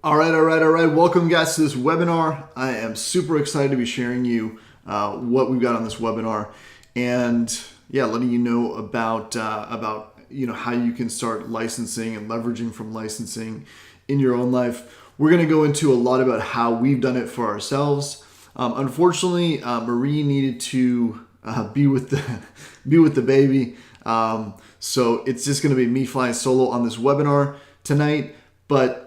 All right. Welcome, guys, to this webinar. I am super excited to be sharing you what we've got on this webinar, and letting you know about how you can start licensing and leveraging from licensing in your own life. We're going to go into a lot about how we've done it for ourselves. Unfortunately, Marie needed to be with the baby, so it's just going to be me flying solo on this webinar tonight, but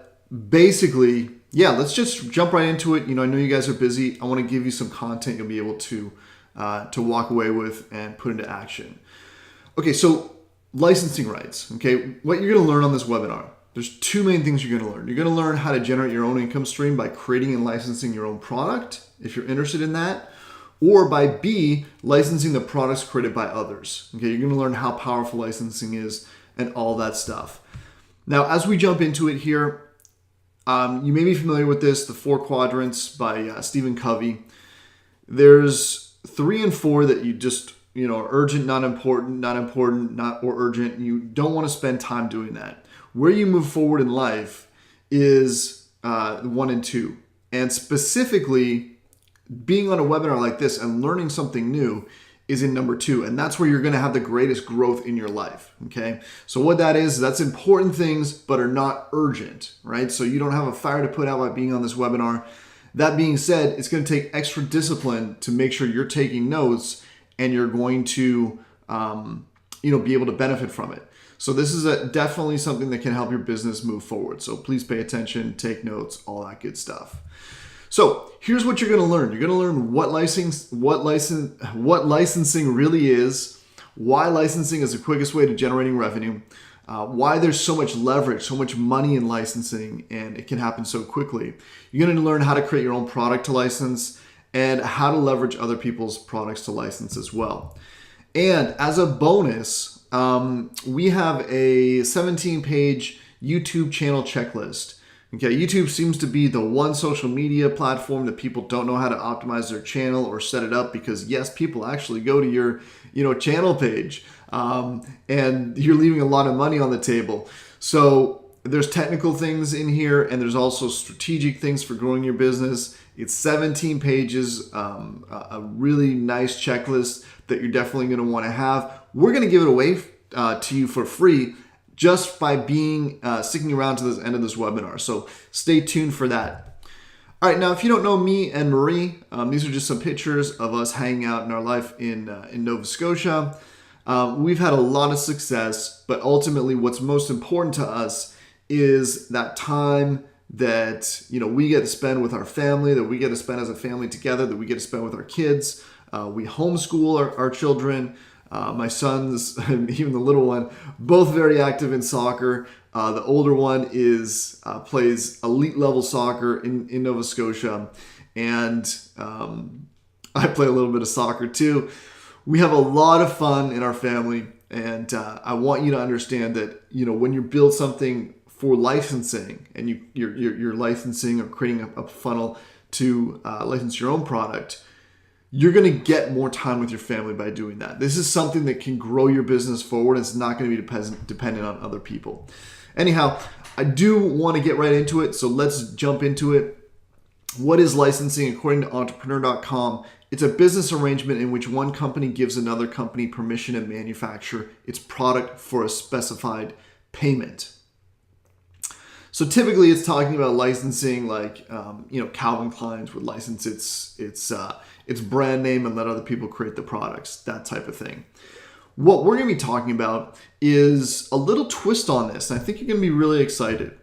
basically, let's just jump right into it. I know you guys are busy. I want to give you some content you'll be able to walk away with and put into action. Okay, so licensing rights. Okay, what you're going to learn on this webinar, there's two main things you're going to learn. You're going to learn how to generate your own income stream by creating and licensing your own product, if you're interested in that, or by B, licensing the products created by others. Okay, you're going to learn how powerful licensing is and all that stuff. Now, as we jump into it here, you may be familiar with this, the 4 quadrants by Stephen Covey. There's 3 and 4 that you just, are urgent, not important, or urgent. You don't want to spend time doing that. Where you move forward in life is 1 and 2. And specifically, being on a webinar like this and learning something new is in number 2, and that's where you're going to have the greatest growth in your life. Okay, so what that is, that's important things but are not urgent, right? So you don't have a fire to put out by being on this webinar. That being said, it's going to take extra discipline to make sure you're taking notes and you're going to be able to benefit from it. So this is definitely something that can help your business move forward. So please pay attention, take notes, all that good stuff. So here's what you're going to learn. You're going to learn what licensing really is, why licensing is the quickest way to generating revenue, why there's so much leverage, so much money in licensing, and it can happen so quickly. You're going to learn how to create your own product to license and how to leverage other people's products to license as well. And as a bonus, we have a 17-page YouTube channel checklist. Okay, YouTube seems to be the one social media platform that people don't know how to optimize their channel or set it up, because yes, people actually go to your channel page and you're leaving a lot of money on the table. So there's technical things in here, and there's also strategic things for growing your business. It's 17 pages, a really nice checklist that you're definitely going to want to have. We're going to give it away to you for free, just by being sticking around to the end of this webinar. So stay tuned for that. All right, now if you don't know me and Marie, these are just some pictures of us hanging out in our life in Nova Scotia. We've had a lot of success, but ultimately what's most important to us is that time that we get to spend with our family, that we get to spend as a family together, that we get to spend with our kids. We homeschool our children. My sons, and even the little one, both very active in soccer. The older one plays elite level soccer in Nova Scotia, and I play a little bit of soccer too. We have a lot of fun in our family, and I want you to understand that when you build something for licensing, and you're licensing or creating a funnel to license your own product, you're going to get more time with your family by doing that. This is something that can grow your business forward. It's not going to be dependent on other people. Anyhow, I do want to get right into it, so let's jump into it. What is licensing? According to entrepreneur.com, it's a business arrangement in which one company gives another company permission to manufacture its product for a specified payment. So typically it's talking about licensing, like Calvin Klein's would license its brand name and let other people create the products, that type of thing. What we're going to be talking about is a little twist on this, and I think you're going to be really excited.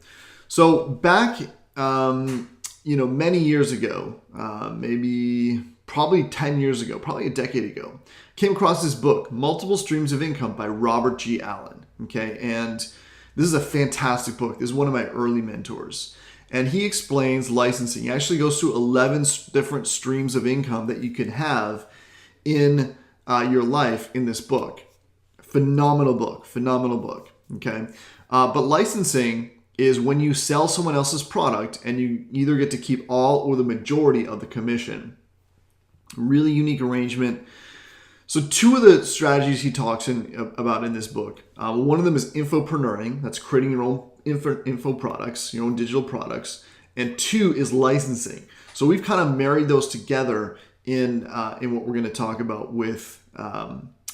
So back, many years ago, probably 10 years ago, probably a decade ago, came across this book, Multiple Streams of Income by Robert G. Allen. Okay, and this is a fantastic book. This is one of my early mentors. And he explains licensing. He actually goes through 11 different streams of income that you can have in your life in this book. Phenomenal book. Okay. But licensing is when you sell someone else's product and you either get to keep all or the majority of the commission. Really unique arrangement. So 2 of the strategies he talks about in this book, one of them is infopreneuring. That's creating your own info products, your own digital products. and 2 is licensing. So we've kind of married those together in what we're going to talk about with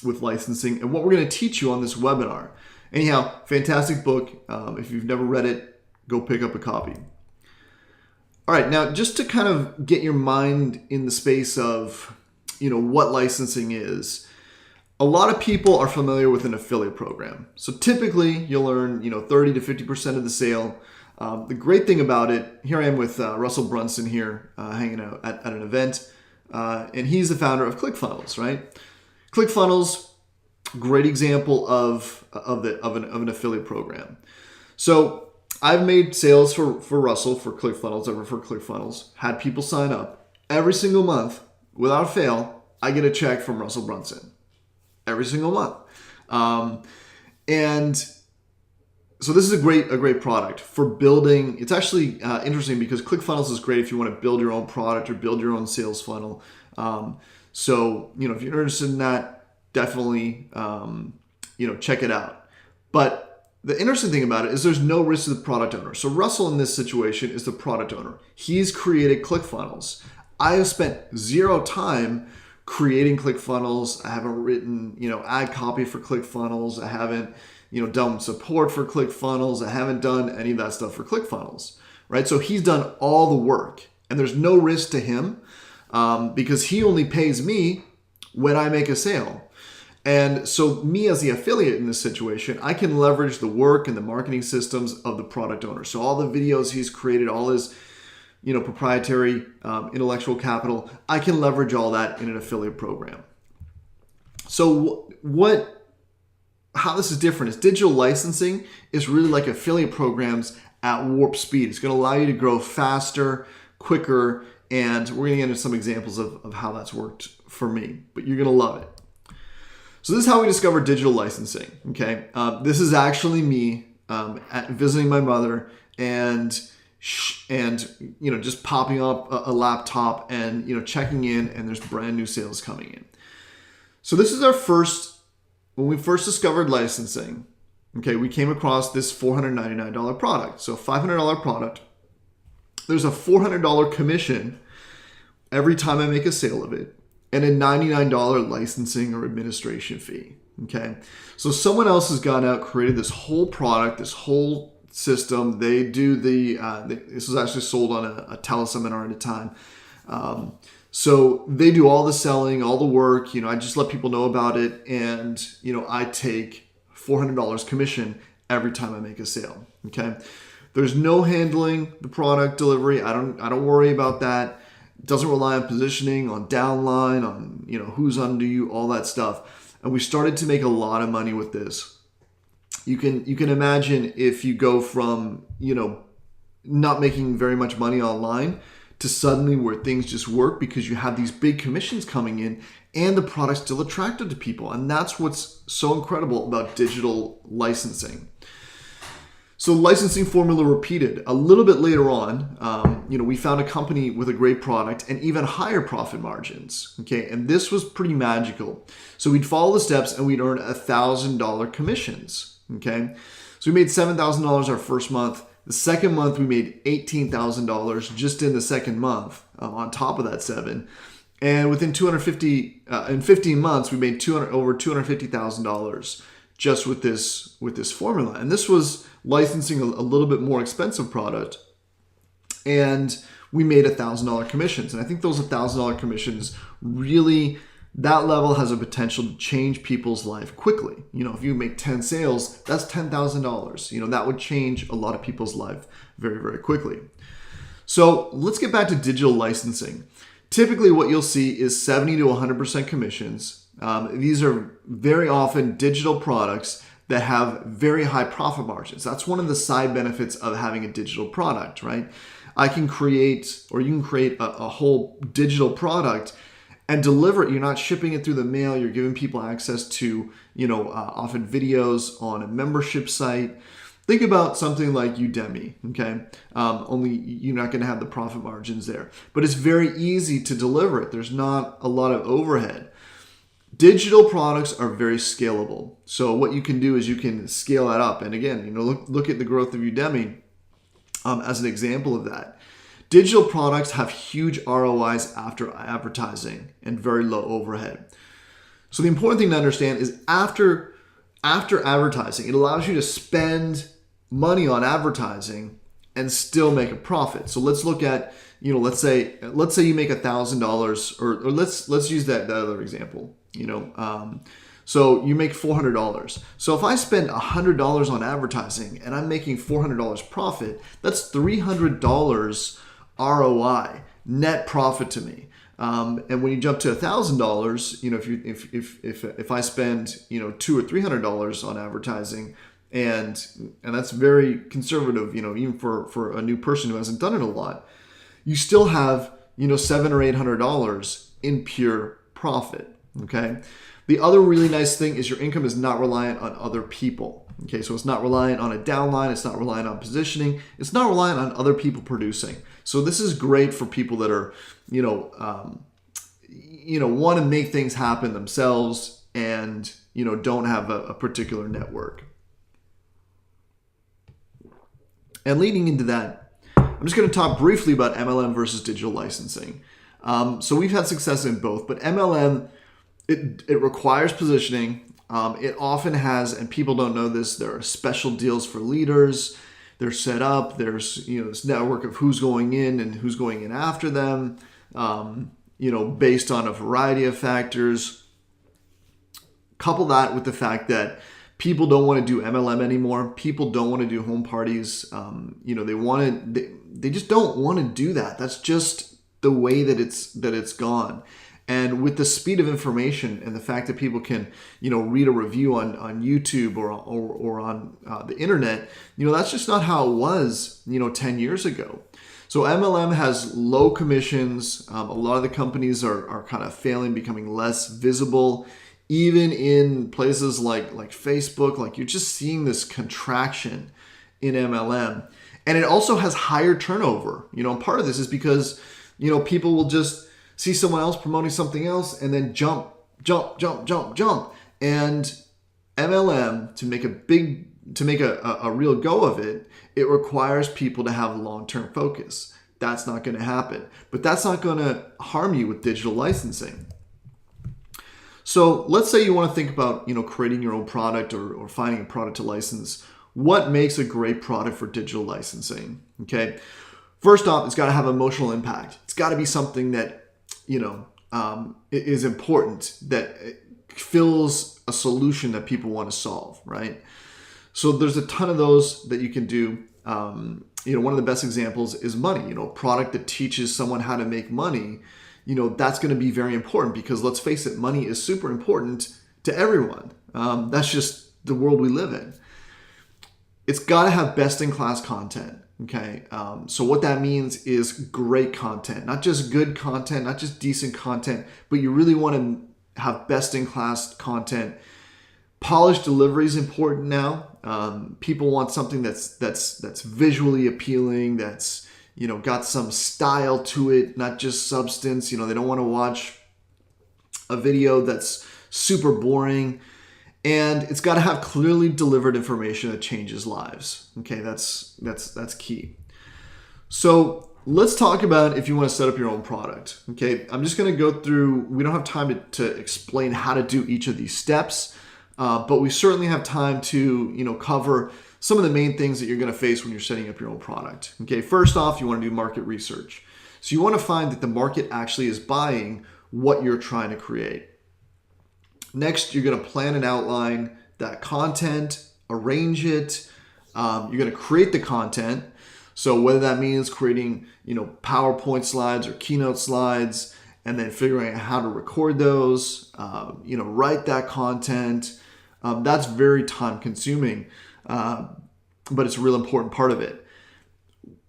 licensing and what we're going to teach you on this webinar. Anyhow, fantastic book. If you've never read it, go pick up a copy. All right, now just to kind of get your mind in the space of, what licensing is. A lot of people are familiar with an affiliate program. So typically you'll earn, 30 to 50% of the sale. The great thing about it, here I am with Russell Brunson here, hanging out at an event, and he's the founder of ClickFunnels, right? ClickFunnels, great example of an affiliate program. So I've made sales for Russell for ClickFunnels, for ClickFunnels, had people sign up. Every single month, without fail, I get a check from Russell Brunson. Every single month. And so this is a great product for building. It's actually interesting because ClickFunnels is great if you want to build your own product or build your own sales funnel. So, if you're interested in that, definitely, check it out. But the interesting thing about it is there's no risk to the product owner. So Russell in this situation is the product owner. He's created ClickFunnels. I have spent zero time creating ClickFunnels. I haven't written, ad copy for ClickFunnels. I haven't, done support for ClickFunnels. I haven't done any of that stuff for ClickFunnels, right? So he's done all the work and there's no risk to him because he only pays me when I make a sale. And so me as the affiliate in this situation, I can leverage the work and the marketing systems of the product owner. So all the videos he's created, all his proprietary intellectual capital, I can leverage all that in an affiliate program. So how this is different is digital licensing is really like affiliate programs at warp speed. It's going to allow you to grow faster, quicker, and we're going to get into some examples of how that's worked for me, but you're going to love it. So this is how we discovered digital licensing. Okay, this is actually me visiting my mother and just popping up a laptop and checking in, and there's brand new sales coming in. So this is when we first discovered licensing. Okay, we came across this $499 product. So $500 product. There's a $400 commission every time I make a sale of it, and a $99 licensing or administration fee. Okay, so someone else has gone out, created this whole product, this whole system. They do this was actually sold on a teleseminar at a time. So they do all the selling, all the work. I just let people know about it, and I take $400 commission every time I make a sale. Okay, there's no handling the product delivery. I don't worry about that. It doesn't rely on positioning, on downline, on who's under you, all that stuff. And we started to make a lot of money with this. You can imagine if you go from not making very much money online to suddenly where things just work because you have these big commissions coming in and the product's still attractive to people. And that's what's so incredible about digital licensing. So licensing formula repeated. A little bit later on, we found a company with a great product and even higher profit margins. Okay, and this was pretty magical. So we'd follow the steps and we'd earn $1,000 commissions. Okay, so we made $7,000 our first month. The second month we made $18,000 just in the second month on top of that $7,000. And within 15 months we made over $250,000 just with this formula. And this was licensing a little bit more expensive product, and we made $1,000 commissions. And I think those $1,000 commissions really, that level has a potential to change people's life quickly. If you make 10 sales, that's $10,000. That would change a lot of people's life very, very quickly. So let's get back to digital licensing. Typically what you'll see is 70 to 100% commissions. These are very often digital products that have very high profit margins. That's one of the side benefits of having a digital product, right? You can create a whole digital product and deliver it. You're not shipping it through the mail. You're giving people access to, often videos on a membership site. Think about something like Udemy, okay? Only you're not gonna have the profit margins there, but it's very easy to deliver it. There's not a lot of overhead. Digital products are very scalable. So what you can do is you can scale that up. And again, look at the growth of Udemy. as an example of that. Digital products have huge ROIs after advertising and very low overhead. So the important thing to understand is after advertising, it allows you to spend money on advertising and still make a profit. So let's look at, let's say you make $1,000, or let's use that other example. So you make $400. So if I spend $100 on advertising and I'm making $400 profit, that's $300 ROI, net profit to me. And when you jump to $1,000, if I spend $200 or $300 on advertising, and that's very conservative, even for a new person who hasn't done it a lot, you still have $700 or $800 in pure profit. Okay. The other really nice thing is your income is not reliant on other people. Okay, so it's not reliant on a downline, it's not reliant on positioning, it's not reliant on other people producing. So this is great for people that are, want to make things happen themselves and, don't have a particular network. And leading into that, I'm just going to talk briefly about MLM versus digital licensing. So we've had success in both, but MLM, it requires positioning. It often has, and people don't know this, there are special deals for leaders. They're set up. There's, this network of who's going in and who's going in after them, based on a variety of factors. Couple that with the fact that people don't want to do MLM anymore. People don't want to do home parties. They just don't want to do that. That's just the way that it's gone. And with the speed of information and the fact that people can, read a review on YouTube or on the internet, that's just not how it was, 10 years ago. So MLM has low commissions. A lot of the companies are kind of failing, becoming less visible. Even in places like Facebook, like you're just seeing this contraction in MLM. And it also has higher turnover. Part of this is because, people will just see someone else promoting something else and then jump. And MLM, to make a real go of it, it requires people to have long-term focus. That's not going to happen. But that's not going to harm you with digital licensing. So let's say you want to think about, creating your own product or finding a product to license. What makes a great product for digital licensing? Okay. First off, it's got to have emotional impact. It's got to be something that is important, that fills a solution that people want to solve, right? So there's a ton of those that you can do. One of the best examples is money. A product that teaches someone how to make money, that's going to be very important because let's face it, money is super important to everyone. That's just the world we live in. It's got to have best-in-class content. Okay, so what that means is great content, not just good content, not just decent content, but you really want to have best-in-class content. Polished delivery is important now. People want something that's visually appealing, that's got some style to it, not just substance. They don't want to watch a video that's super boring. And it's got to have clearly delivered information that changes lives. Okay, that's key. So let's talk about if you want to set up your own product. Okay, I'm just going to go through. We don't have time to explain how to do each of these steps, but we certainly have time to cover some of the main things that you're going to face when you're setting up your own product. Okay, first off, you want to do market research. So you want to find that the market actually is buying what you're trying to create. Next, you're going to plan and outline that content, arrange it. You're going to create the content. So whether that means creating, PowerPoint slides or Keynote slides, and then figuring out how to record those, write that content. That's very time consuming, but it's a real important part of it.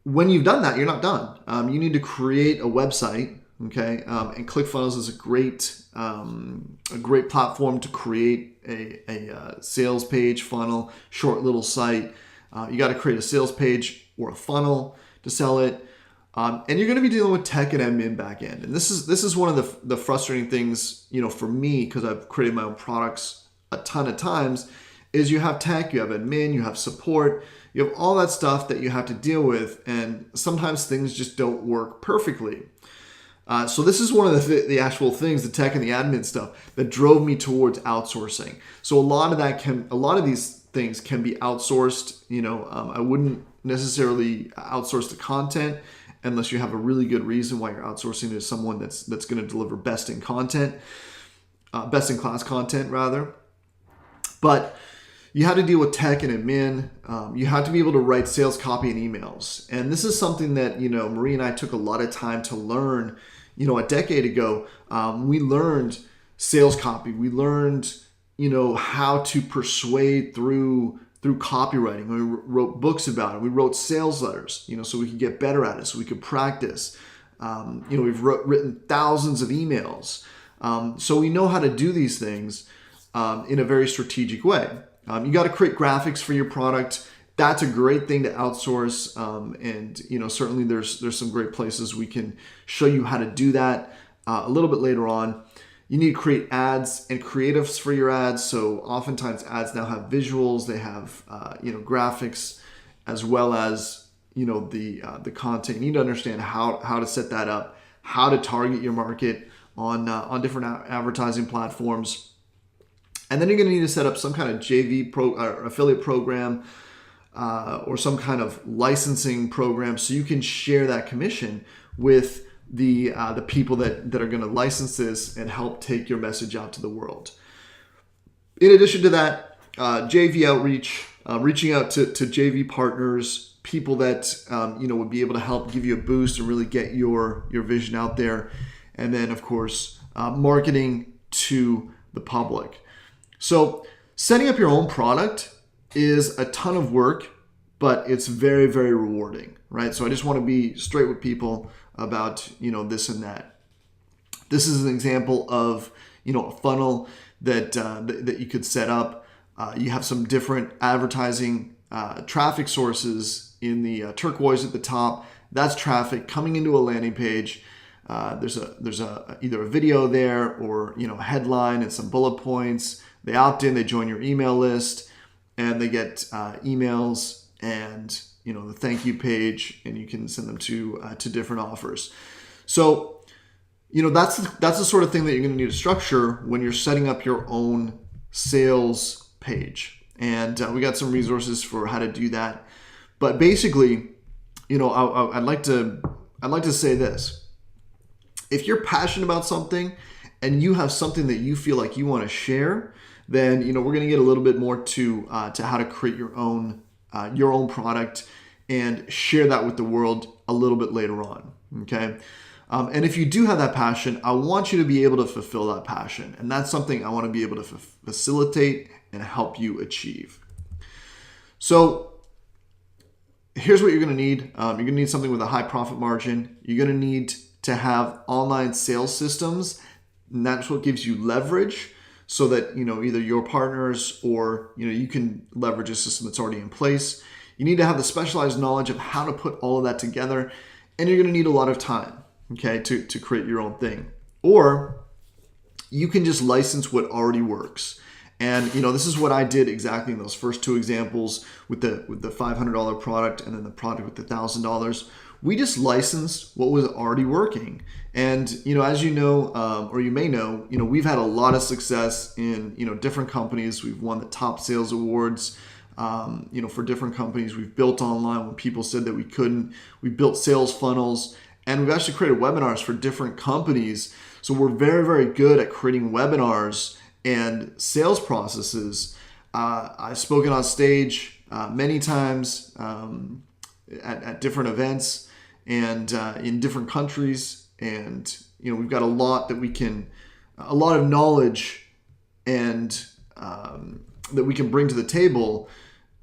When you've done that, you're not done. You need to create a website. Okay, and ClickFunnels is a great platform to create a sales page, funnel, short little site. You got to create a sales page or a funnel to sell it, and you're going to be dealing with tech and admin back end. And this is one of the frustrating things, for me, because I've created my own products a ton of times. Is you have tech, you have admin, you have support, You have all that stuff that you have to deal with, and sometimes things just don't work perfectly. So this is one of the actual things, the tech and the admin stuff, that drove me towards outsourcing. So a lot of these things can be outsourced. I wouldn't necessarily outsource the content unless you have a really good reason why you're outsourcing to someone that's going to deliver best in class content rather. But you have to deal with tech and admin. You have to be able to write sales copy and emails. And this is something that, Marie and I took a lot of time to learn. A decade ago, we learned sales copy. We learned, how to persuade through copywriting. We wrote books about it. We wrote sales letters, so we could get better at it, so we could practice. We've written thousands of emails. So we know how to do these things in a very strategic way. You got to create graphics for your product. That's a great thing to outsource. And certainly there's some great places we can show you how to do that a little bit later on. You need to create ads and creatives for your ads. So oftentimes ads now have visuals, they have graphics, as well as the content. You need to understand how to set that up, how to target your market on different advertising platforms. And then you're going to need to set up some kind of JV affiliate program or some kind of licensing program so you can share that commission with the people that are going to license this and help take your message out to the world. In addition to that, JV outreach, reaching out to JV partners, people that would be able to help give you a boost and really get your vision out there. And then, of course, marketing to the public. So setting up your own product is a ton of work, but it's very, very rewarding, right? So I just want to be straight with people about, this and that. This is an example of, a funnel that you could set up. You have some different advertising traffic sources in the turquoise at the top. That's traffic coming into a landing page. There's either a video there or, a headline and some bullet points. They opt in, they join your email list, and they get emails and the thank you page, and you can send them to different offers. So that's the sort of thing that you're going to need to structure when you're setting up your own sales page. And we got some resources for how to do that. But basically, I'd like to say this: if you're passionate about something and you have something that you feel like you want to share, then we're going to get a little bit more to how to create your own product and share that with the world a little bit later on. Okay. And if you do have that passion, I want you to be able to fulfill that passion. And that's something I want to be able to facilitate and help you achieve. So here's what you're going to need. You're going to need something with a high profit margin. You're going to need to have online sales systems. And that's what gives you leverage, so that either your partners or you can leverage a system that's already in place. You need to have the specialized knowledge of how to put all of that together, and you're going to need a lot of time, okay, to create your own thing. Or you can just license what already works. And this is what I did exactly in those first two examples with the $500 product and then the product with the $1,000. We just licensed what was already working. And, as you know, or you may know, we've had a lot of success in, different companies. We've won the top sales awards, for different companies. We've built online when people said that we couldn't. We built sales funnels, and we've actually created webinars for different companies. So we're very, very good at creating webinars and sales processes. I've spoken on stage many times at different events and in different countries, and we've got a lot of knowledge and that we can bring to the table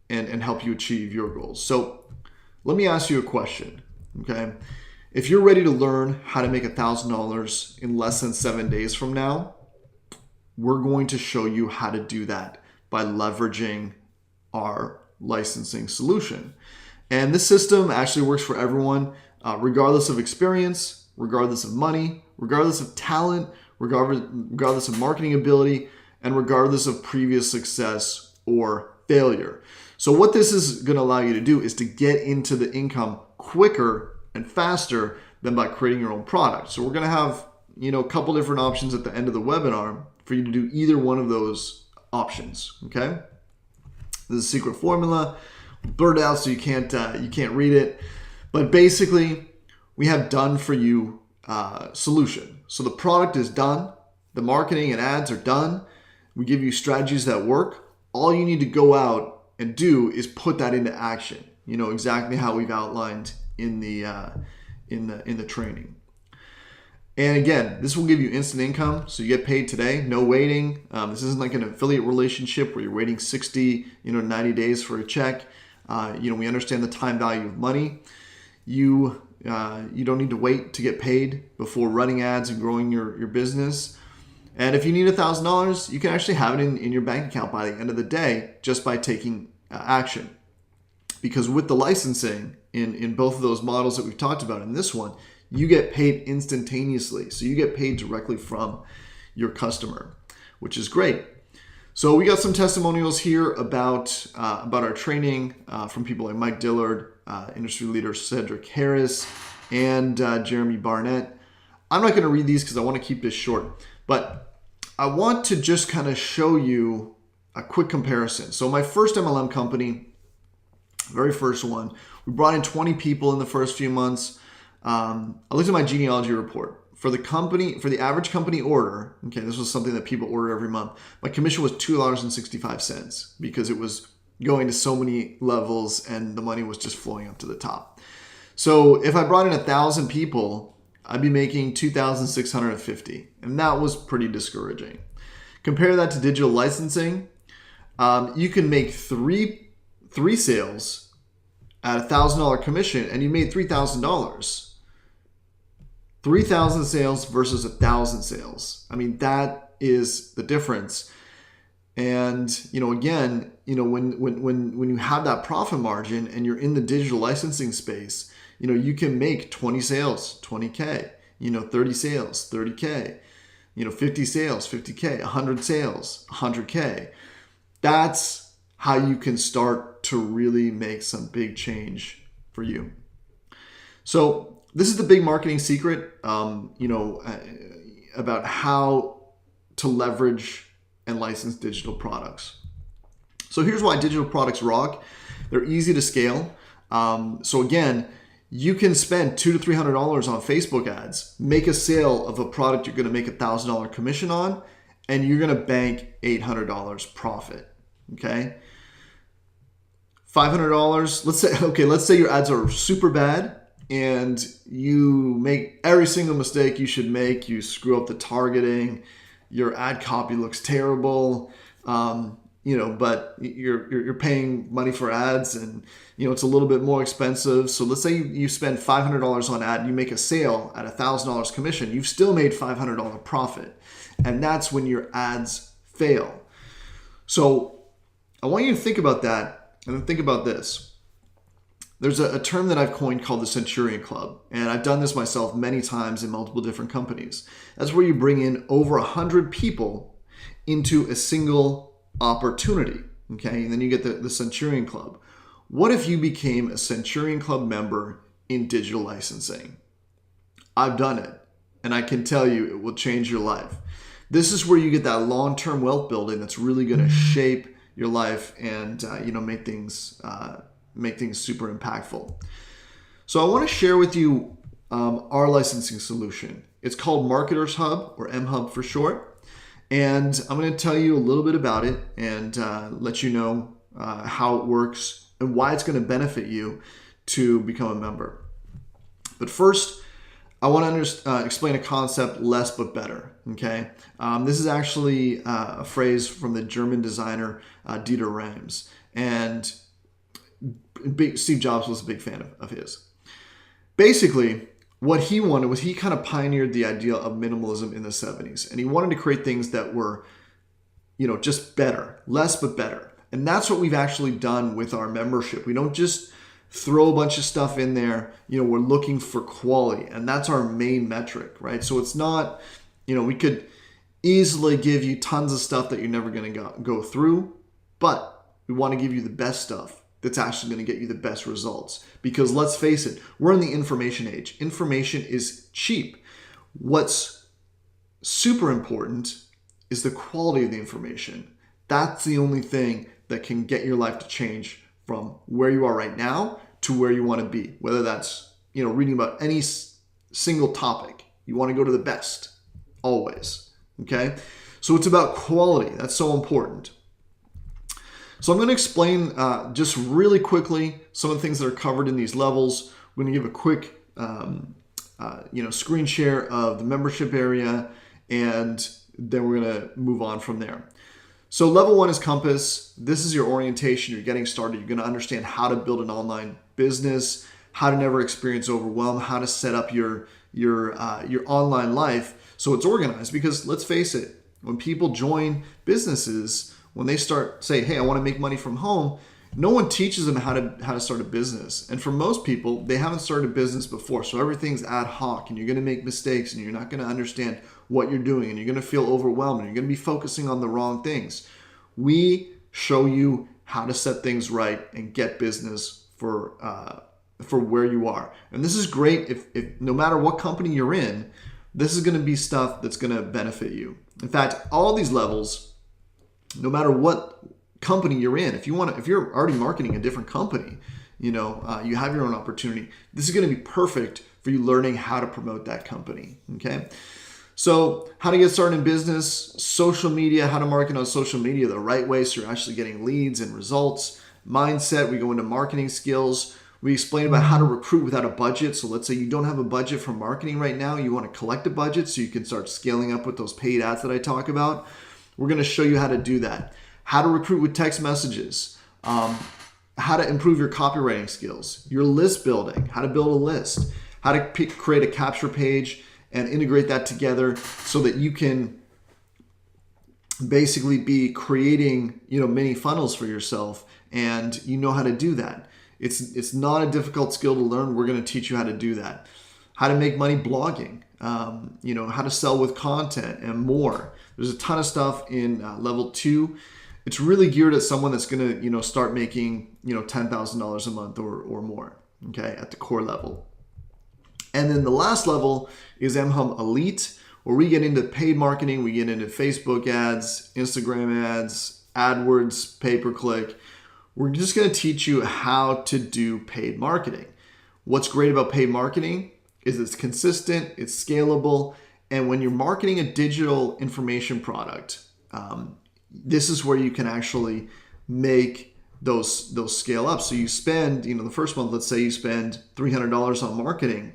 and help you achieve your goals. So let me ask you a question, okay? If you're ready to learn how to make $1,000 in less than 7 days from now, we're going to show you how to do that by leveraging our licensing solution. And this system actually works for everyone, regardless of experience, regardless of money, regardless of talent, regardless of marketing ability, and regardless of previous success or failure. So what this is going to allow you to do is to get into the income quicker and faster than by creating your own product. So we're going to have, a couple different options at the end of the webinar for you to do either one of those options. Okay. This is a secret formula, blurred out so you can't read it. But basically, we have done for you solution. So the product is done. The marketing and ads are done. We give you strategies that work. All you need to go out and do is put that into action. Exactly how we've outlined in the training. And again, this will give you instant income. So you get paid today, no waiting. This isn't like an affiliate relationship where you're waiting 60, 90 days for a check. We understand the time value of money. You don't need to wait to get paid before running ads and growing your business. And if you need $1,000, you can actually have it in your bank account by the end of the day just by taking action. Because with the licensing in both of those models that we've talked about in this one, you get paid instantaneously. So you get paid directly from your customer, which is great. So we got some testimonials here about our training from people like Mike Dillard, industry leader Cedric Harris, and Jeremy Barnett. I'm not going to read these because I want to keep this short, but I want to just kind of show you a quick comparison. So my first MLM company, very first one, we brought in 20 people in the first few months. I looked at my genealogy report. For the average company order, okay, this was something that people order every month. My commission was $2.65 because it was going to so many levels and the money was just flowing up to the top. So if I brought in 1,000 people, I'd be making $2,650, and that was pretty discouraging. Compare that to digital licensing. You can make three sales at $1,000 commission, and you made $3,000. 3,000 sales versus 1,000 sales. I mean, that is the difference. And, again, when you have that profit margin and you're in the digital licensing space, you can make 20 sales, 20K, 30 sales, 30K, 50 sales, 50K, 100 sales, 100K. That's how you can start to really make some big change for you. So this is the big marketing secret, about how to leverage and license digital products. So here's why digital products rock. They're easy to scale. So again, you can spend $200 to $300 on Facebook ads, make a sale of a product you're going to make $1,000 commission on, and you're going to bank $800 profit. Okay, $500. Let's say your ads are super bad and you make every single mistake you should make. You screw up the targeting, your ad copy looks terrible. But you're paying money for ads and, it's a little bit more expensive. So let's say you spend $500 on ad and you make a sale at $1,000 commission. You've still made $500 profit. And that's when your ads fail. So I want you to think about that and then think about this. There's a term that I've coined called the Centurion Club. And I've done this myself many times in multiple different companies. That's where you bring in over 100 people into a single opportunity, okay? And then you get the Centurion Club. What if you became a Centurion Club member in digital licensing? I've done it, and I can tell you it will change your life. This is where you get that long-term wealth building that's really going to shape your life and make things super impactful. So I want to share with you our licensing solution. It's called Marketers Hub, or MHub for short. And I'm going to tell you a little bit about it and let you know how it works and why it's going to benefit you to become a member. But first, I want to explain a concept, less but better. Okay, this is actually a phrase from the German designer Dieter Rams, and Steve Jobs was a big fan of his. Basically, what he wanted was he kind of pioneered the idea of minimalism in the 70s. And he wanted to create things that were, just better, less but better. And that's what we've actually done with our membership. We don't just throw a bunch of stuff in there. We're looking for quality. And that's our main metric, right? So it's not, we could easily give you tons of stuff that you're never going to go through. But We want to give you the best stuff that's actually going to get you the best results. Because let's face it, we're in the information age. Information is cheap. What's super important is the quality of the information. That's the only thing that can get your life to change from where you are right now to where you want to be. Whether that's, reading about any single topic, you want to go to the best always. Okay? So it's about quality. That's so important. So I'm going to explain just really quickly some of the things that are covered in these levels. We're going to give a quick screen share of the membership area, and then we're going to move on from there. So level 1 is Compass. This is your orientation. You're getting started. You're going to understand how to build an online business, how to never experience overwhelm, how to set up your online life so it's organized. Because let's face it, when people join businesses, when they start say, hey, I want to make money from home, no one teaches them how to start a business. And for most people, they haven't started a business before. So everything's ad hoc, and you're going to make mistakes, and you're not going to understand what you're doing, and you're going to feel overwhelmed, and you're going to be focusing on the wrong things. We show you how to set things right and get business for where you are. And this is great if no matter what company you're in, this is going to be stuff that's going to benefit you. In fact, all these levels, no matter what company you're in, if you're already marketing a different company, you have your own opportunity, this is going to be perfect for you learning how to promote that company. Okay. So how to get started in business, social media, how to market on social media the right way so you're actually getting leads and results. Mindset, we go into marketing skills. We explain about how to recruit without a budget. So let's say you don't have a budget for marketing right now. You want to collect a budget so you can start scaling up with those paid ads that I talk about. We're going to show you how to do that. How to recruit with text messages. How to improve your copywriting skills. Your list building. How to build a list. How to create a capture page and integrate that together so that you can basically be creating, mini funnels for yourself, and you know how to do that. It's not a difficult skill to learn. We're going to teach you how to do that. How to make money blogging, how to sell with content and more. There's a ton of stuff in level 2. It's really geared at someone that's going to, start making, $10,000 a month or more, okay, at the core level. And then the last level is MHUM Elite, where we get into paid marketing. We get into Facebook ads, Instagram ads, AdWords, pay-per-click. We're just going to teach you how to do paid marketing. What's great about paid marketing is it's consistent, it's scalable, and when you're marketing a digital information product, this is where you can actually make those scale up. So you spend, the first month, let's say you spend $300 on marketing,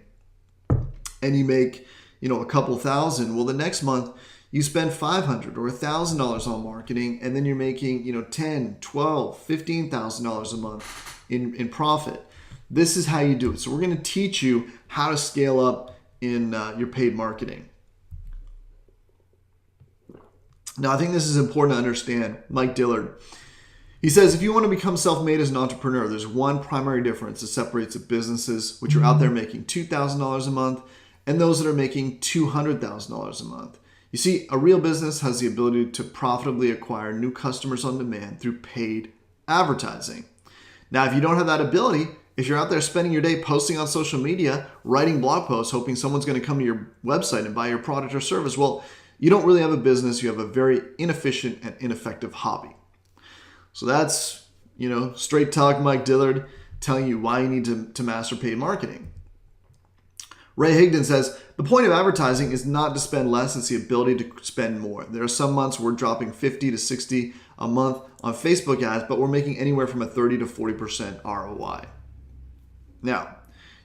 and you make, a couple thousand. Well, the next month you spend $500 or $1,000 on marketing, and then you're making, $10, $12, $15,000 a month in profit. This is how you do it. So we're going to teach you how to scale up in your paid marketing. Now, I think this is important to understand. Mike Dillard, he says, if you want to become self-made as an entrepreneur, there's one primary difference that separates the businesses which are out there making $2,000 a month and those that are making $200,000 a month. You see, a real business has the ability to profitably acquire new customers on demand through paid advertising. Now, if you don't have that ability, if you're out there spending your day posting on social media, writing blog posts, hoping someone's going to come to your website and buy your product or service, well, you don't really have a business. You have a very inefficient and ineffective hobby. So that's, straight talk Mike Dillard telling you why you need to master paid marketing. Ray Higdon says, the point of advertising is not to spend less, it's the ability to spend more. There are some months we're dropping 50 to 60 a month on Facebook ads, but we're making anywhere from a 30 to 40% ROI. Now,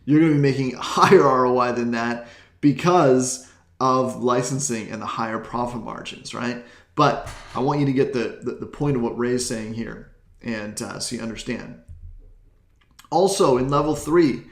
you're going to be making a higher ROI than that because of licensing and the higher profit margins, right? But I want you to get the point of what Ray's saying here, and so you understand. Also, in level 3,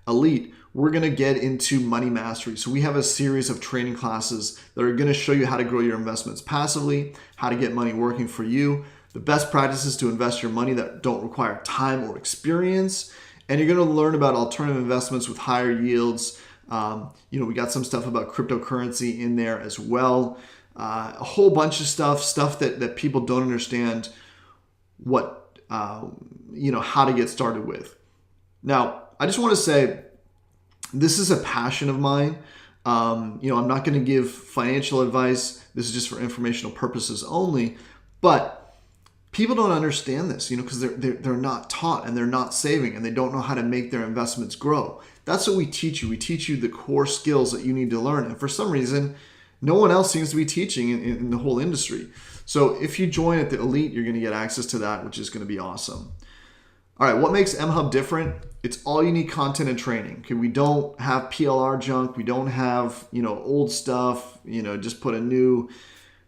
Elite, we're going to get into money mastery. So we have a series of training classes that are going to show you how to grow your investments passively, how to get money working for you, the best practices to invest your money that don't require time or experience, and you're going to learn about alternative investments with higher yields. We got some stuff about cryptocurrency in there as well. A whole bunch of stuff that people don't understand what how to get started with. Now, I just want to say this is a passion of mine. I'm not going to give financial advice. This is just for informational purposes only. But people don't understand this, because they're not taught and they're not saving and they don't know how to make their investments grow. That's what we teach you. We teach you the core skills that you need to learn. And for some reason, no one else seems to be teaching in the whole industry. So if you join at the Elite, you're going to get access to that, which is going to be awesome. All right, what makes MHub different? It's all unique content and training. Okay, we don't have PLR junk. We don't have, old stuff, just put a new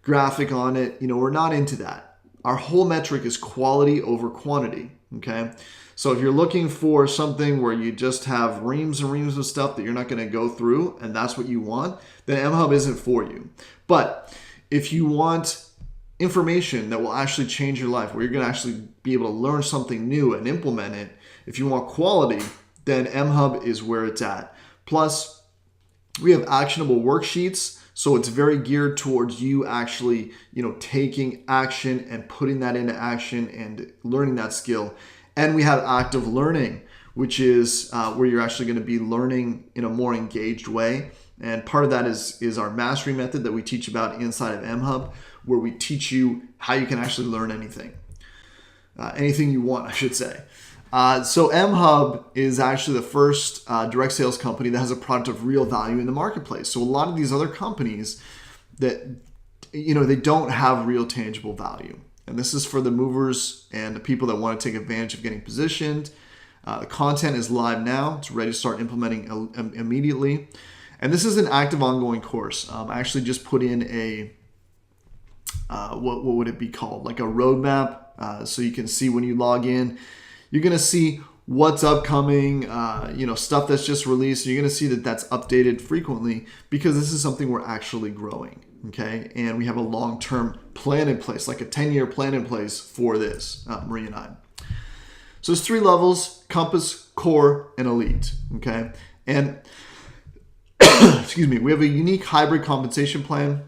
graphic on it. We're not into that. Our whole metric is quality over quantity, okay? So if you're looking for something where you just have reams and reams of stuff that you're not going to go through and that's what you want, then MHub isn't for you. But if you want information that will actually change your life, where you're going to actually be able to learn something new and implement it, if you want quality, then MHub is where it's at. Plus, we have actionable worksheets, so it's very geared towards you actually, taking action and putting that into action and learning that skill. And we have active learning, which is where you're actually going to be learning in a more engaged way. And part of that is our mastery method that we teach about inside of MHub, where we teach you how you can actually learn anything. Anything you want, I should say. So MHub is actually the first direct sales company that has a product of real value in the marketplace. So a lot of these other companies that, they don't have real tangible value. And this is for the movers and the people that want to take advantage of getting positioned. The content is live now. It's ready to start implementing immediately. And this is an active ongoing course. I actually just put in a, what would it be called? Like a roadmap. So you can see when you log in, you're going to see what's upcoming, stuff that's just released. You're going to see that that's updated frequently because this is something we're actually growing. Okay. And we have a long-term plan in place, like a 10-year plan in place for this, Marie and I. So there's 3 levels: Compass, Core, and Elite. Okay. And excuse me, we have a unique hybrid compensation plan.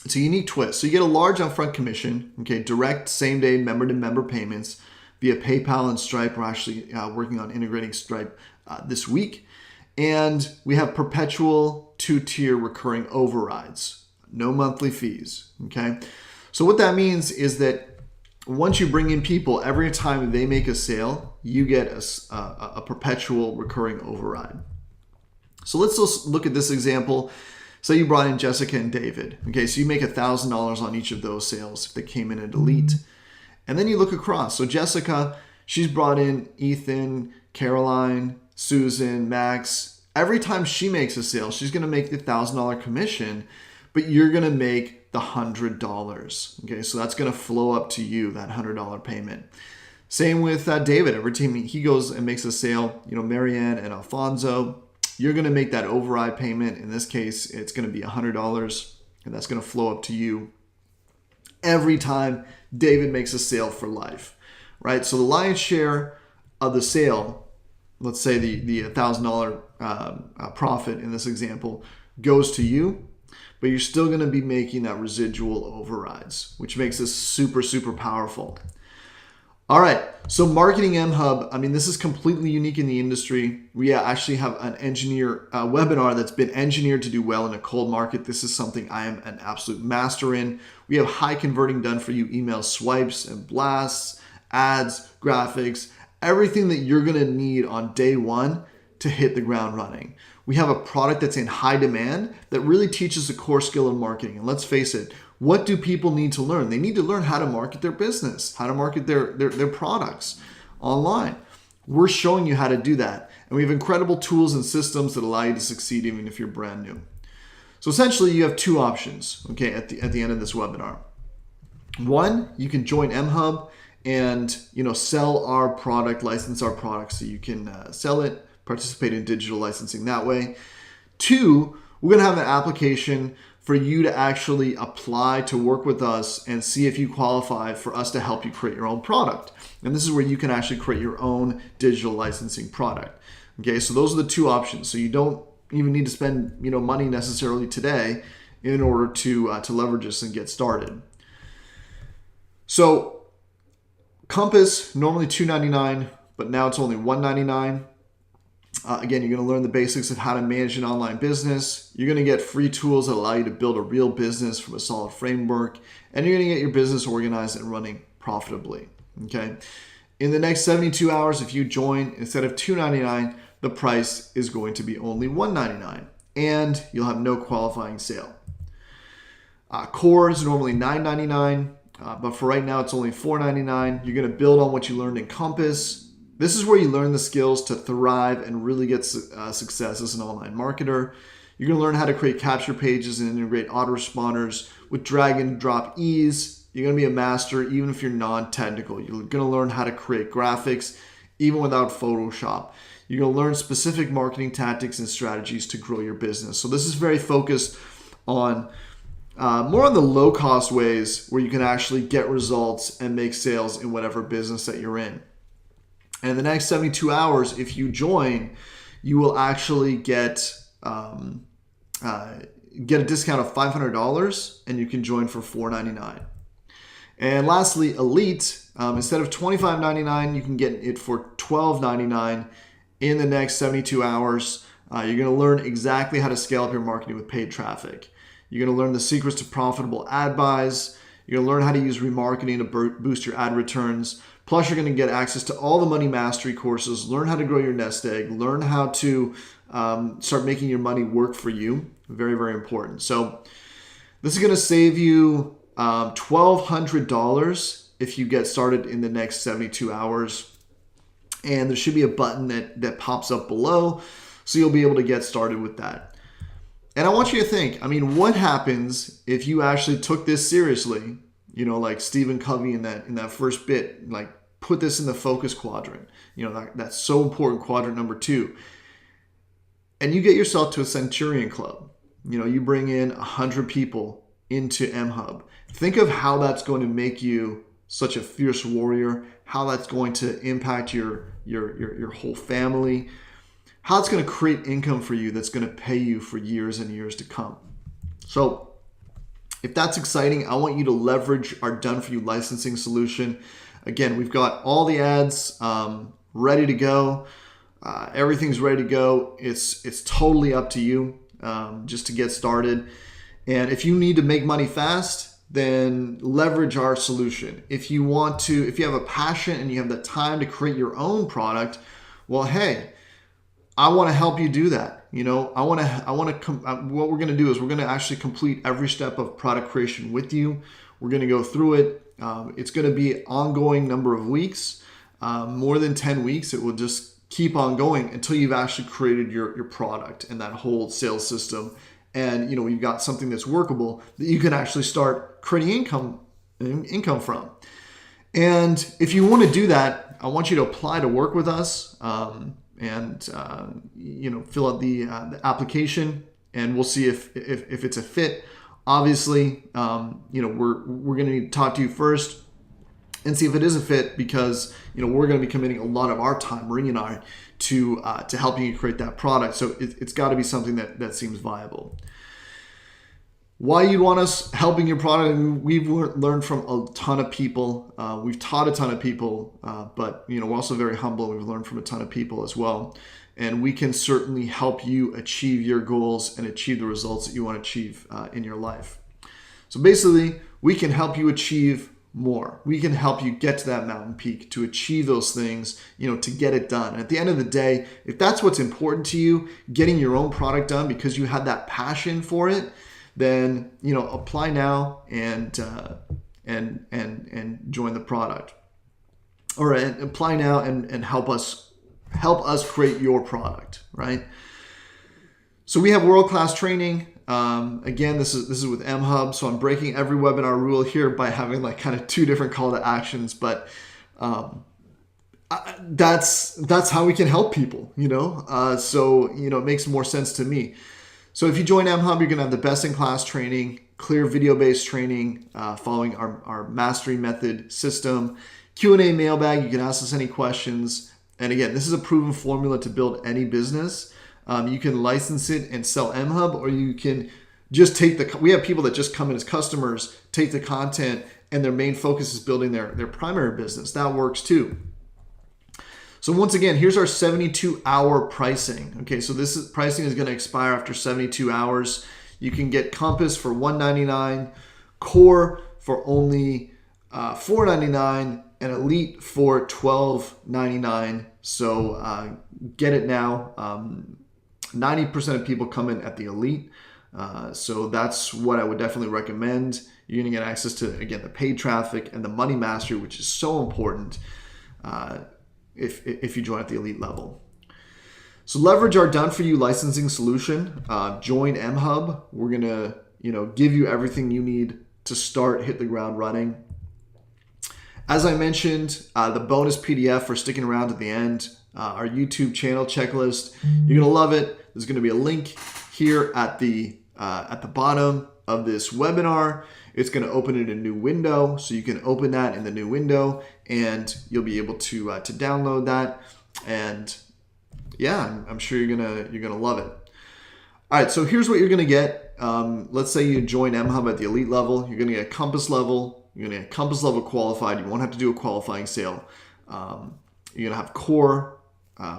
It's a unique twist. So you get a large upfront commission, okay, direct same-day member-to-member payments via PayPal and Stripe. We're actually working on integrating Stripe this week. And we have perpetual 2-tier recurring overrides, no monthly fees, okay? So what that means is that once you bring in people, every time they make a sale, you get a perpetual recurring override. So let's just look at this example. Say you brought in Jessica and David. Okay, so you make $1,000 on each of those sales if they came in at Elite. And then you look across. So Jessica, she's brought in Ethan, Caroline, Susan, Max. Every time she makes a sale, she's going to make the $1,000 commission, but you're going to make the $100. Okay, so that's going to flow up to you, that $100 payment. Same with David. Every time he goes and makes a sale, Marianne and Alfonso, you're going to make that override payment. In this case, it's going to be $100, and that's going to flow up to you every time David makes a sale for life, right? So the lion's share of the sale, let's say the $1,000 profit in this example, goes to you, but you're still going to be making that residual overrides, which makes this super, super powerful. All right, so Marketing MHub, this is completely unique in the industry. We actually have an webinar that's been engineered to do well in a cold market. This is something I am an absolute master in. We have high converting done for you email swipes and blasts, ads, graphics, everything that you're gonna need on day one to hit the ground running. We have a product that's in high demand that really teaches the core skill of marketing. And let's face it, what do people need to learn? They need to learn how to market their business, how to market their products online. We're showing you how to do that. And we have incredible tools and systems that allow you to succeed even if you're brand new. So essentially you have 2 options, okay, at the end of this webinar. One, you can join MHub and sell our product, license our product so you can sell it, participate in digital licensing that way. 2, we're going to have an application for you to actually apply to work with us and see if you qualify for us to help you create your own product. And this is where you can actually create your own digital licensing product. Okay, so those are the 2 options. So you don't even need to spend money necessarily today in order to leverage this and get started. So Compass, normally $2.99, but now it's only $1.99. Again, you're going to learn the basics of how to manage an online business. You're going to get free tools that allow you to build a real business from a solid framework, and you're going to get your business organized and running profitably. Okay. In the next 72 hours, if you join, instead of $2.99, the price is going to be only $1.99, and you'll have no qualifying sale. Core is normally $9.99, but for right now, it's only $4.99. You're going to build on what you learned in Compass. This is where you learn the skills to thrive and really get success as an online marketer. You're going to learn how to create capture pages and integrate autoresponders with drag and drop ease. You're going to be a master even if you're non-technical. You're going to learn how to create graphics even without Photoshop. You're going to learn specific marketing tactics and strategies to grow your business. So this is very focused on more on the low-cost ways where you can actually get results and make sales in whatever business that you're in. And in the next 72 hours, if you join, you will actually get a discount of $500, and you can join for $4.99. And lastly, Elite, instead of $25.99, you can get it for $12.99 in the next 72 hours. You're going to learn exactly how to scale up your marketing with paid traffic. You're going to learn the secrets to profitable ad buys. You're going to learn how to use remarketing to boost your ad returns. Plus, you're going to get access to all the money mastery courses, learn how to grow your nest egg, learn how to start making your money work for you. Very, very important. So this is going to save you $1,200 if you get started in the next 72 hours. And there should be a button that pops up below, so you'll be able to get started with that. And I want you to think, what happens if you actually took this seriously? Like Stephen Covey in that first bit, like put this in the focus quadrant, that's so important, quadrant number 2. And you get yourself to a Centurion Club. You bring in 100 people into MHub. Think of how that's going to make you such a fierce warrior, how that's going to impact your whole family, how it's going to create income for you that's going to pay you for years and years to come. So if that's exciting, I want you to leverage our done-for-you licensing solution. Again, we've got all the ads ready to go. Everything's ready to go. It's totally up to you just to get started. And if you need to make money fast, then leverage our solution. If you have a passion and you have the time to create your own product, well, hey, I want to help you do that. What we're going to do is we're going to actually complete every step of product creation with you. We're going to go through it. It's going to be an ongoing number of weeks, more than 10 weeks. It will just keep on going until you've actually created your product and that whole sales system. And you've got something that's workable that you can actually start creating income from. And if you want to do that, I want you to apply to work with us. And fill out the application, and we'll see if it's a fit. Obviously, we're going to need to talk to you first and see if it is a fit, because we're going to be committing a lot of our time, Ring and I, to helping you create that product. So it's got to be something that seems viable. Why you want us helping your product? We've learned from a ton of people. We've taught a ton of people, but we're also very humble. We've learned from a ton of people as well. And we can certainly help you achieve your goals and achieve the results that you want to achieve in your life. So basically, we can help you achieve more. We can help you get to that mountain peak, to achieve those things, to get it done. And at the end of the day, if that's what's important to you, getting your own product done because you had that passion for it, then apply now and join the product. All right, apply now and help us create your product, right? So we have world-class training. Again, this is with MHub. So I'm breaking every webinar rule here by having like kind of 2 different call to actions, but that's how we can help people, so it makes more sense to me. So if you join MHub, you're going to have the best-in-class training, clear video-based training, following our mastery method system, Q&A mailbag. You can ask us any questions. And again, this is a proven formula to build any business. You can license it and sell MHub, or you can just we have people that just come in as customers, take the content, and their main focus is building their primary business. That works too. So once again, here's our 72-hour pricing. Okay, so pricing is going to expire after 72 hours. You can get Compass for $199, Core for only $499, and Elite for $12.99. So get it now. 90% of people come in at the Elite. So that's what I would definitely recommend. You're going to get access to, again, the paid traffic and the money mastery, which is so important if you join at the Elite level. So leverage our done-for-you licensing solution. Join MHub. We're going to give you everything you need to start, hit the ground running. As I mentioned, the bonus PDF for sticking around to the end, our YouTube channel checklist. You're going to love it. There's going to be a link here at the bottom of this webinar. It's going to open in a new window, so you can open that in the new window, and you'll be able to download that. And yeah, I'm sure you're gonna love it. All right, so here's what you're gonna get. Let's say you join MHub at the Elite level. You're gonna get Compass level. You're gonna get Compass level qualified. You won't have to do a qualifying sale. You're gonna have Core,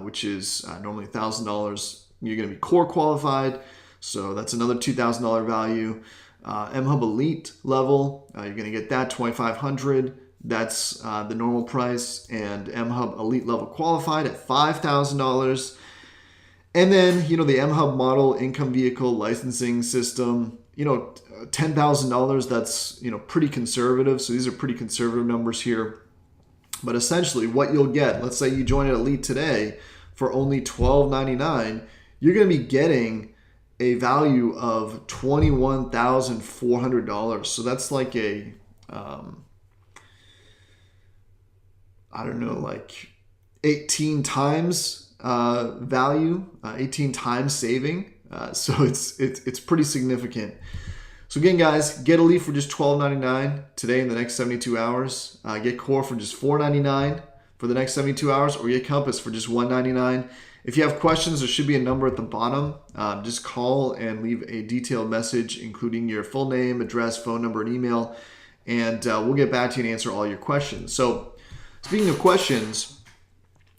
which is normally $1,000. You're gonna be Core qualified, so that's another $2,000 value. MHub Elite level, you're gonna get that $2,500. That's the normal price. And MHub Elite level qualified at $5,000. And then, the MHub model income vehicle licensing system, $10,000, that's, pretty conservative. So these are pretty conservative numbers here. But essentially what you'll get, let's say you join at Elite today for only $12.99, you're going to be getting a value of $21,400. So that's like a, I don't know, like 18 times value, 18 times saving. So it's pretty significant. So again, guys, get Elite for just $12.99 today in the next 72 hours. Get Core for just $4.99 for the next 72 hours, or get Compass for just $1.99. If you have questions, there should be a number at the bottom. Just call and leave a detailed message, including your full name, address, phone number, and email, and we'll get back to you and answer all your questions. So speaking of questions,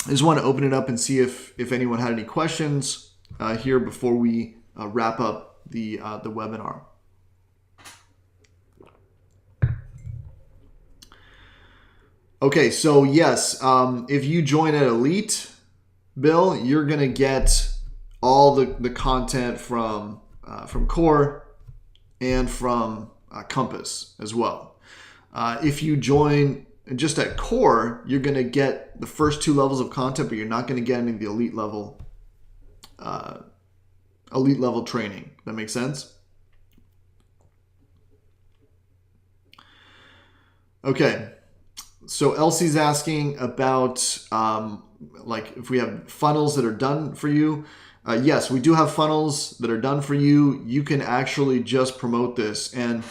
I just want to open it up and see if anyone had any questions here before we wrap up the webinar. Okay, so yes, if you join at Elite, Bill, you're gonna get all the content from Core and from Compass as well. If you join just at Core, you're gonna get the first 2 levels of content, but you're not gonna get any of the Elite level training. That makes sense? Okay. So Elsie's asking about like if we have funnels that are done for you. Yes, we do have funnels that are done for you. You can actually just promote this. And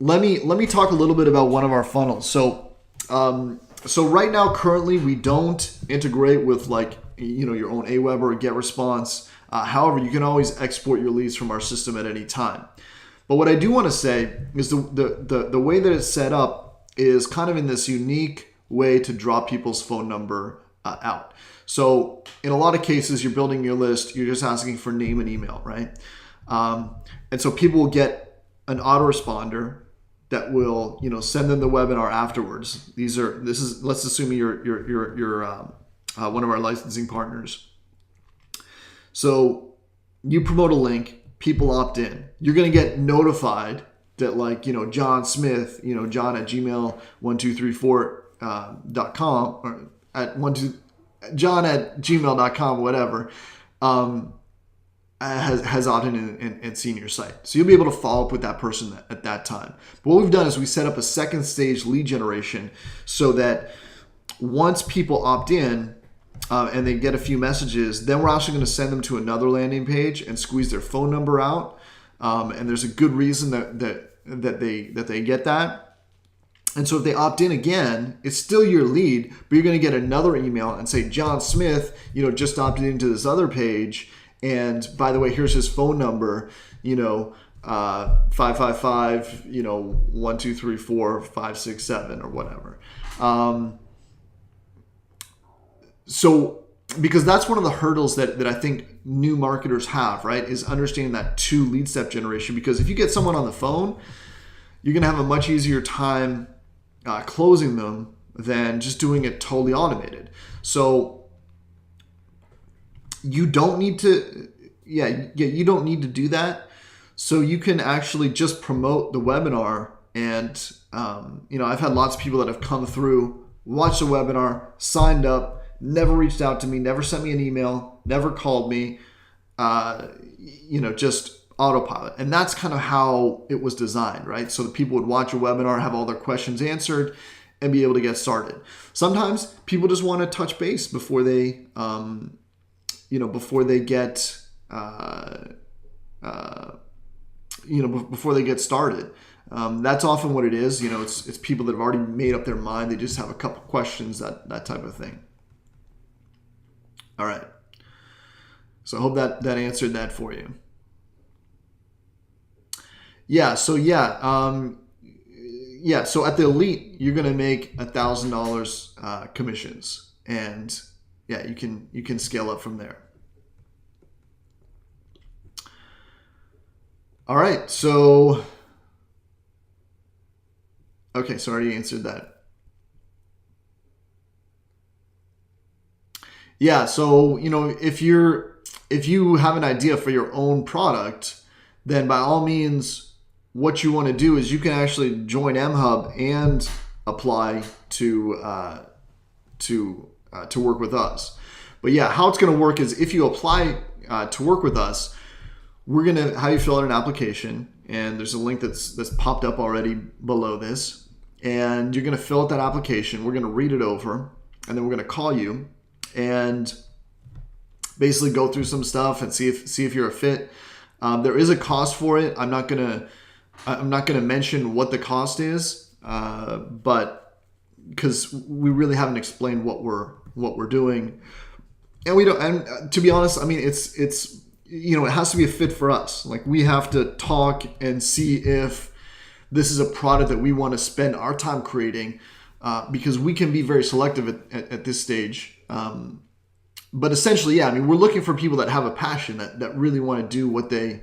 let me talk a little bit about one of our funnels. So right now, currently, we don't integrate with your own Aweber or GetResponse. However, you can always export your leads from our system at any time. But what I do want to say is the way that it's set up is kind of in this unique way to draw people's phone number out. So in a lot of cases, you're building your list, you're just asking for name and email, right? And so people will get an autoresponder that will, send them the webinar afterwards. Let's assume you're one of our licensing partners. So you promote a link, people opt in. You're going to get notified that John Smith, John at gmail1234.com or at John at gmail.com, whatever, has opted in and seen your site. So you'll be able to follow up with that person at that time. But what we've done is we set up a second stage lead generation so that once people opt in and they get a few messages, then we're actually going to send them to another landing page and squeeze their phone number out. And there's a good reason that they get that. And so if they opt in again, it's still your lead, but you're going to get another email and say, John Smith, just opted into this other page. And by the way, here's his phone number. 555, 1, 2, 3, 4, 5, 6, 7 or whatever. So because that's one of the hurdles that I think new marketers have, right, is understanding that 2 lead step generation. Because if you get someone on the phone, you're going to have a much easier time closing them than just doing it totally automated. So you don't need to, you don't need to do that. So you can actually just promote the webinar. And, I've had lots of people that have come through, watched the webinar, signed up, never reached out to me, never sent me an email, never called me, just autopilot. And that's kind of how it was designed, right? So that people would watch a webinar, have all their questions answered, and be able to get started. Sometimes people just want to touch base before they, before they get, before they get started. That's often what it is. It's people that have already made up their mind. They just have a couple questions, that type of thing. All right. So I hope that answered that for you. Yeah. So so at the Elite, you're going to make $1,000 commissions, and you can scale up from there. All right. So, okay. So I already answered that. Yeah. So, if you have an idea for your own product, then by all means, what you want to do is you can actually join MHub and apply to work with us. But yeah, how it's going to work is if you apply to work with us, we're going to have you fill out an application, and there's a link that's popped up already below this, and you're going to fill out that application. We're going to read it over, and then we're going to call you and basically go through some stuff and see if you're a fit. There is a cost for it. I'm not gonna mention what the cost is, but because we really haven't explained what we're doing, and we don't. And to be honest, I mean, it's it has to be a fit for us. Like, we have to talk and see if this is a product that we want to spend our time creating, because we can be very selective at this stage. But essentially, we're looking for people that have a passion, that really want to do what they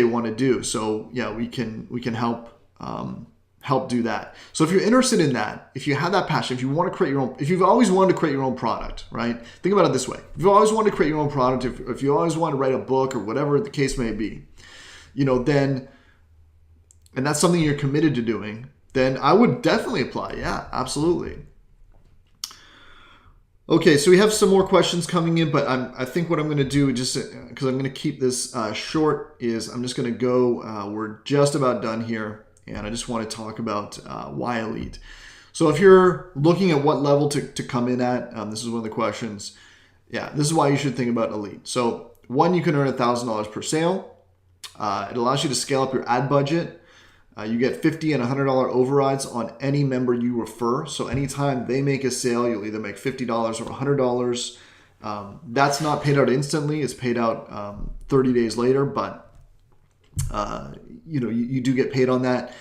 want to do. So we can help do that. So if you're interested in that, if you have that passion, if you want to create your own, if you've always wanted to create your own product, right? Think about it this way. If you've always wanted to create your own product, if you always want to write a book or whatever the case may be, then, and that's something you're committed to doing, then I would definitely apply. Yeah, absolutely. Okay, so we have some more questions coming in, but I think what I'm going to do, just because I'm going to keep this short, is I'm just going to go, we're just about done here, and I just want to talk about why Elite. So if you're looking at what level to come in at, this is one of the questions. Yeah, this is why you should think about Elite. So one, you can earn $1,000 per sale. It allows you to scale up your ad budget. You get $50 and $100 overrides on any member you refer. So anytime they make a sale, you'll either make $50 or $100. That's not paid out instantly. It's paid out 30 days later, but you do get paid on that.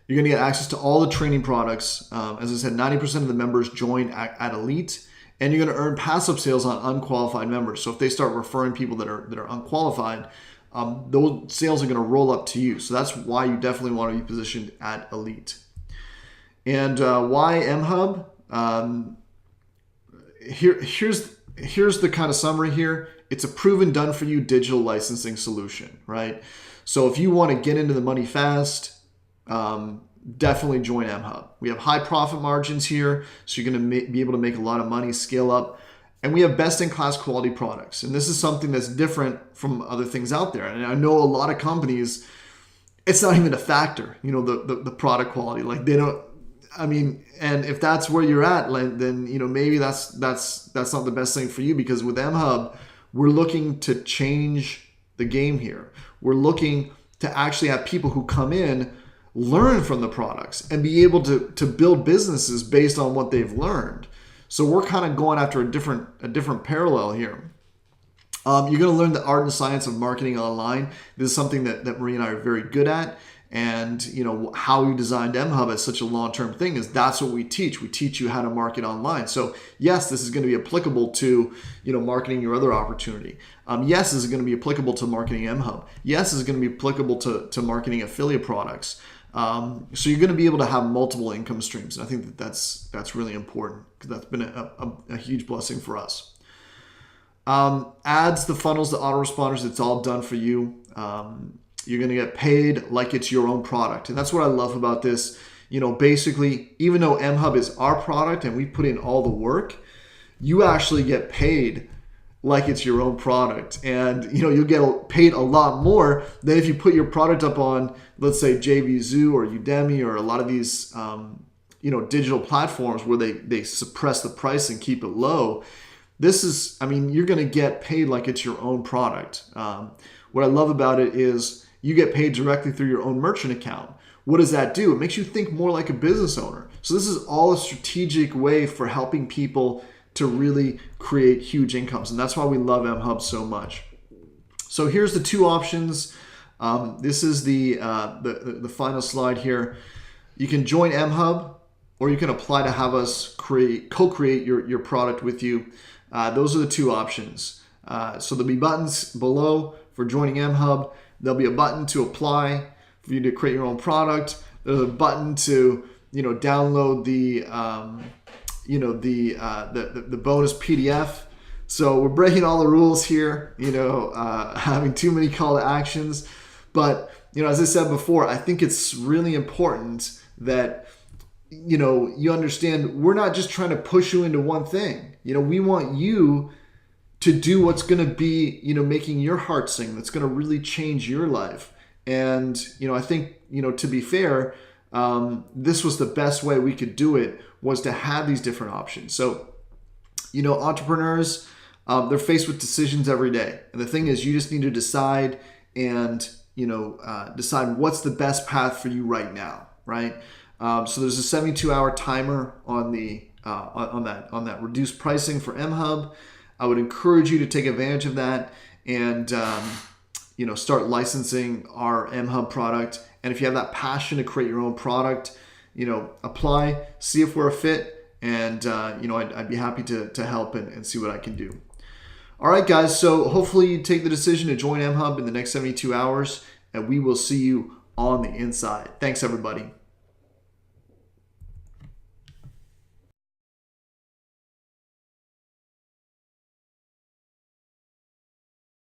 You're going to get access to all the training products. As I said, 90% of the members join at Elite, and you're going to earn passive sales on unqualified members. So if they start referring people that are unqualified, those sales are going to roll up to you. So that's why you definitely want to be positioned at Elite. And why MHub? Here's the kind of summary here. It's a proven, done for you digital licensing solution, right? So if you want to get into the money fast, definitely join MHub. We have high profit margins here, so you're going to be able to make a lot of money, scale up. And we have best-in-class quality products. And this is something that's different from other things out there. And I know a lot of companies, it's not even a factor, the product quality. Like, they don't, and if that's where you're at, then, maybe that's not the best thing for you, because with MHub, we're looking to change the game here. We're looking to actually have people who come in, learn from the products, and be able to build businesses based on what they've learned. So we're kind of going after a different parallel here. You're going to learn the art and science of marketing online. This is something that Marie and I are very good at. And how we designed MHub as such a long-term thing is that's what we teach. We teach you how to market online. So yes, this is going to be applicable to marketing your other opportunity. Yes, this is going to be applicable to marketing MHub. Yes, this is going to be applicable to marketing affiliate products. So you're going to be able to have multiple income streams. And I think that's really important because that's been a huge blessing for us. Ads, the funnels, the autoresponders, it's all done for you. You're going to get paid like it's your own product. And that's what I love about this. Basically, even though MHub is our product and we put in all the work, you actually get paid like it's your own product. And, you'll get paid a lot more than if you put your product up on, let's say, JVZoo or Udemy or a lot of these, digital platforms where they suppress the price and keep it low. This is, you're going to get paid like it's your own product. What I love about it is you get paid directly through your own merchant account. What does that do? It makes you think more like a business owner. So this is all a strategic way for helping people to really create huge incomes. And that's why we love MHub so much. So here's the two options. This is the final slide here. You can join MHub or you can apply to have us co-create your product with you. Those are the two options. So there'll be buttons below for joining MHub. There'll be a button to apply for you to create your own product. There's a button to download the bonus PDF. So we're breaking all the rules here. Having too many call to actions. But as I said before, I think it's really important that you understand we're not just trying to push you into one thing. We want you to do what's going to be, making your heart sing. That's going to really change your life. And, I think, to be fair, this was the best way we could do it, was to have these different options. So, entrepreneurs, they're faced with decisions every day. And the thing is, you just need to decide and, decide what's the best path for you right now, right? So there's a 72-hour timer on the on that reduced pricing for MHub. I would encourage you to take advantage of that and start licensing our MHub product. And if you have that passion to create your own product, apply, see if we're a fit, and I'd be happy to help and see what I can do. All right, guys. So hopefully you take the decision to join MHub in the next 72 hours, and we will see you on the inside. Thanks, everybody.